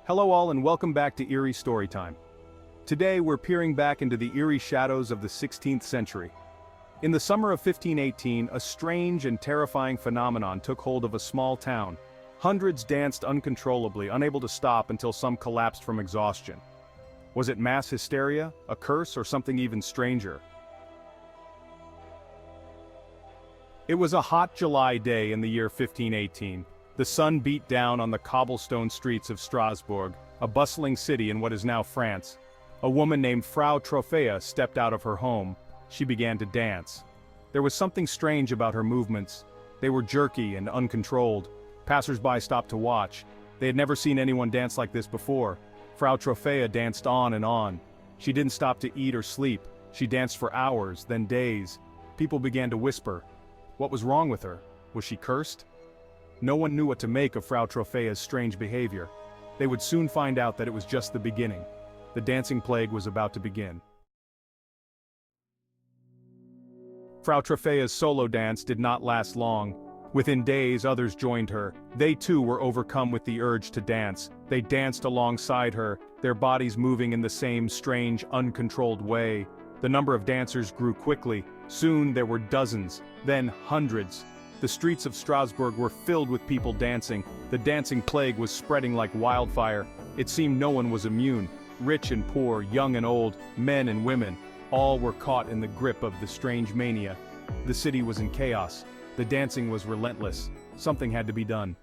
Hello all and welcome back to Eerie Storytime. Today we're peering back into the eerie shadows of the 16th century. In the summer of 1518, a strange and terrifying phenomenon took hold of a small town. Hundreds danced uncontrollably, unable to stop until some collapsed from exhaustion. Was it mass hysteria, a curse, or something even stranger? It was a hot July day in the year 1518. The sun beat down on the cobblestone streets of Strasbourg, a bustling city in what is now France. A woman named Frau Troffea stepped out of her home. She began to dance. There was something strange about her movements. They were jerky and uncontrolled. Passers-by stopped to watch. They had never seen anyone dance like this before. Frau Troffea danced on and on. She didn't stop to eat or sleep. She danced for hours, then days. People began to whisper. What was wrong with her? Was she cursed? No one knew what to make of Frau Troffea's strange behavior. They would soon find out that it was just the beginning. The dancing plague was about to begin. Frau Troffea's solo dance did not last long. Within days, others joined her. They too were overcome with the urge to dance. They danced alongside her, their bodies moving in the same strange, uncontrolled way. The number of dancers grew quickly. Soon there were dozens, then hundreds. The streets of Strasbourg were filled with people dancing. The dancing plague was spreading like wildfire. It seemed no one was immune. Rich and poor, young and old, men and women, all were caught in the grip of the strange mania. The city was in chaos. The dancing was relentless. Something had to be done.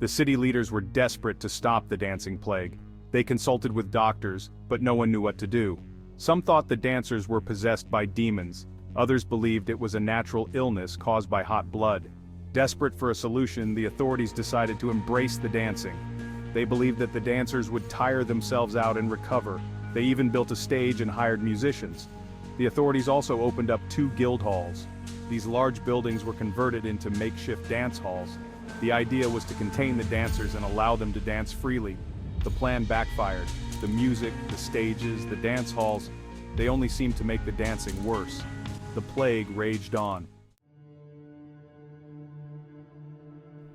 The city leaders were desperate to stop the dancing plague. They consulted with doctors, but no one knew what to do. Some thought the dancers were possessed by demons. Others believed it was a natural illness caused by hot blood. Desperate for a solution, the authorities decided to embrace the dancing. They believed that the dancers would tire themselves out and recover. They even built a stage and hired musicians. The authorities also opened up 2 guild halls. These large buildings were converted into makeshift dance halls. The idea was to contain the dancers and allow them to dance freely. The plan backfired. The music, the stages, the dance halls, they only seemed to make the dancing worse. The plague raged on.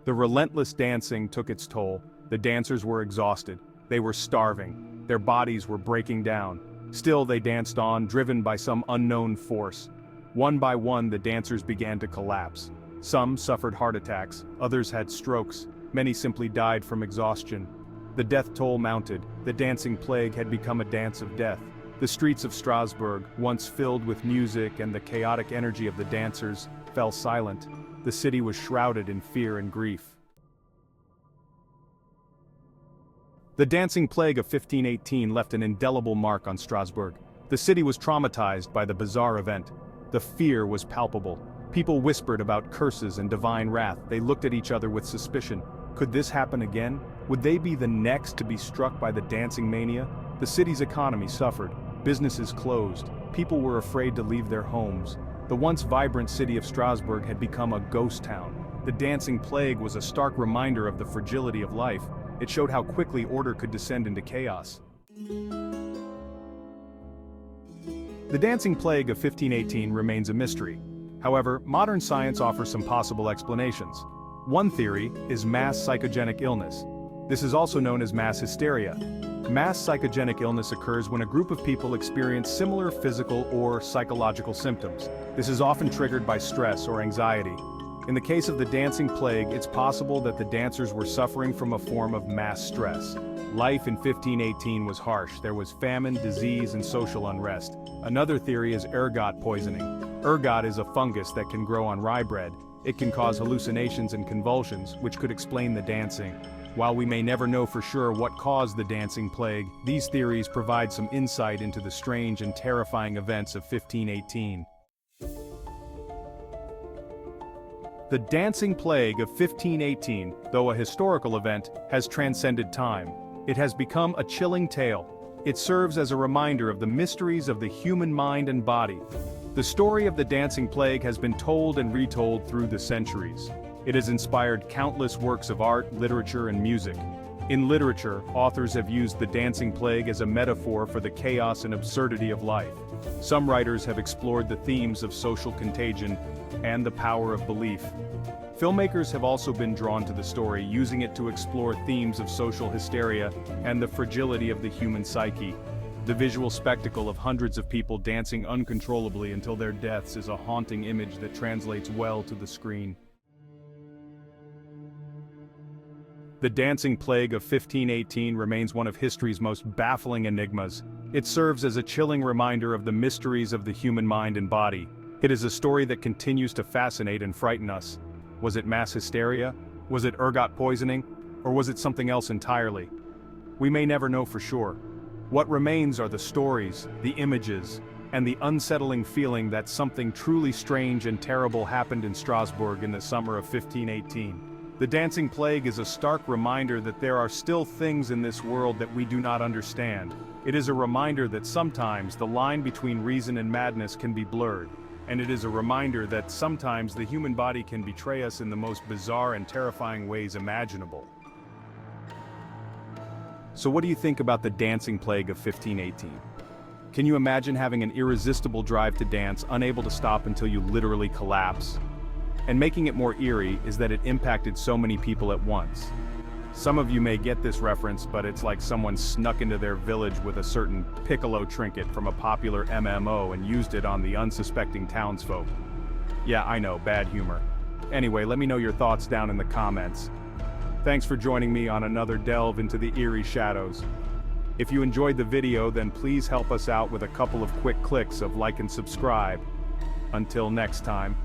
The relentless dancing took its toll. The dancers were exhausted. They were starving. Their bodies were breaking down. Still they danced on, driven by some unknown force. One by one the dancers began to collapse. Some suffered heart attacks, others had strokes, many simply died from exhaustion. The death toll mounted. The dancing plague had become a dance of death. The streets of Strasbourg, once filled with music and the chaotic energy of the dancers, fell silent. The city was shrouded in fear and grief. The dancing plague of 1518 left an indelible mark on Strasbourg. The city was traumatized by the bizarre event. The fear was palpable. People whispered about curses and divine wrath. They looked at each other with suspicion. Could this happen again? Would they be the next to be struck by the dancing mania? The city's economy suffered. Businesses closed. People were afraid to leave their homes. The once vibrant city of Strasbourg had become a ghost town. The dancing plague was a stark reminder of the fragility of life. It showed how quickly order could descend into chaos. The dancing plague of 1518 remains a mystery. However, modern science offers some possible explanations. One theory is mass psychogenic illness. This is also known as mass hysteria. Mass psychogenic illness occurs when a group of people experience similar physical or psychological symptoms. This is often triggered by stress or anxiety. In the case of the dancing plague, it's possible that the dancers were suffering from a form of mass stress. Life in 1518 was harsh. There was famine, disease, and social unrest. Another theory is ergot poisoning. Ergot is a fungus that can grow on rye bread. It can cause hallucinations and convulsions, which could explain the dancing. While we may never know for sure what caused the dancing plague, these theories provide some insight into the strange and terrifying events of 1518. The dancing plague of 1518, though a historical event, has transcended time. It has become a chilling tale. It serves as a reminder of the mysteries of the human mind and body. The story of the dancing plague has been told and retold through the centuries. It has inspired countless works of art, literature, and music. In literature, authors have used the dancing plague as a metaphor for the chaos and absurdity of life. Some writers have explored the themes of social contagion and the power of belief. Filmmakers have also been drawn to the story, using it to explore themes of social hysteria and the fragility of the human psyche. The visual spectacle of hundreds of people dancing uncontrollably until their deaths is a haunting image that translates well to the screen. The dancing plague of 1518 remains one of history's most baffling enigmas. It serves as a chilling reminder of the mysteries of the human mind and body. It is a story that continues to fascinate and frighten us. Was it mass hysteria? Was it ergot poisoning? Or was it something else entirely? We may never know for sure. What remains are the stories, the images, and the unsettling feeling that something truly strange and terrible happened in Strasbourg in the summer of 1518. The dancing plague is a stark reminder that there are still things in this world that we do not understand. It is a reminder that sometimes the line between reason and madness can be blurred. And it is a reminder that sometimes the human body can betray us in the most bizarre and terrifying ways imaginable. So what do you think about the dancing plague of 1518? Can you imagine having an irresistible drive to dance, unable to stop until you literally collapse? And making it more eerie is that it impacted so many people at once. Some of you may get this reference, but it's like someone snuck into their village with a certain piccolo trinket from a popular MMO and used it on the unsuspecting townsfolk. Yeah, I know, bad humor. Anyway, let me know your thoughts down in the comments. Thanks for joining me on another delve into the eerie shadows. If you enjoyed the video, then please help us out with a couple of quick clicks of like and subscribe. Until next time.